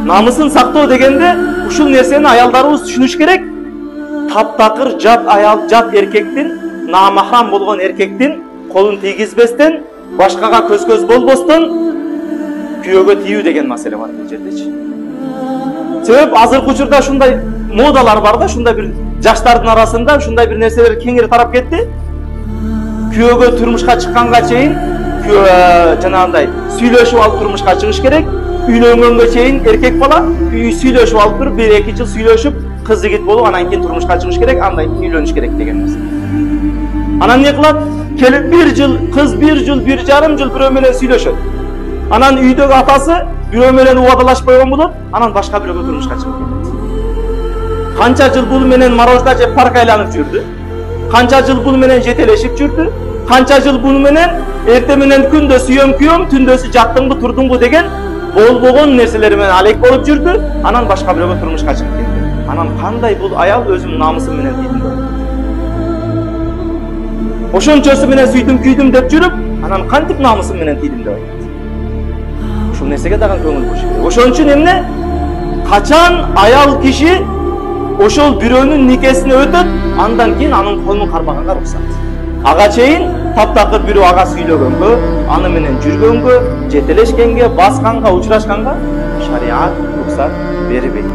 Намысын сактоо дегенде ушул нерсени аялдарыбыз түшүнүш керек. Таптакыр жат аял, жат эркектин, намахрам болгон эркектин колун тийгизбестен, башкага көз болбостон күйөөгө тийүү деген маселе бар бул жердечи. Себеп азыркы учурда ушундай модалар бар да, ушундай бир жаштардын арасында ушундай бир нерселер кеңири тарап кетти. Күйөөгө турмушка чыкканга чейин жанагындай сүйлөшүп алып турмушка чыгыш керек. Үйлөнгөнгө чейин эркек бала сүйлөшүп алып туруп, 1-2 жыл сүйлөшүп, кыз жигит болуп, анан кийин турмушка чыгыш керек, андан кийин үйлөнүш керек деген нерсе. Анан эмне кылат? Келип 1 жыл, кыз 1 жыл, 1,5 жыл бирөө менен сүйлөшөт. Анан үйдөгү атасы бирөө менен убадалашып койгон болот, анан башка бирөөгө турмушка чыгып кетет. Канча жыл бул менен морожка жеп парк айланып жүрдү. Канча жыл бул менен жетелешип жүрдү. Канча жыл бул менен эрте менен күндө сүйөм күйөм, түндөсү жаттыңбы, турдуңбу деген болбогон нерселер менен алек болуп жүрдү. Анан башка бирөөгө турмушка чыгып кетти. Анан кандай бул аял өзүнүн намысын менен тийдим. Ошончосу менен сүйдүм күйдүм деп жүрүп, анан кантип намысым менен тийдим деп айтат. Ушул нерсеге дагы көңүл буруш керек. Ошон үчүн эмне? Качан аял киши ошол бирөөнүн никесине өтөт, андан кийин анын колун кармаганга уруксат. Ага чейин таптакыр бирөө ага сүйлөгөнгө, аны менен жүргөнгө, жетелешкенге, басканга, учурашканга шариат уруксат бербейт.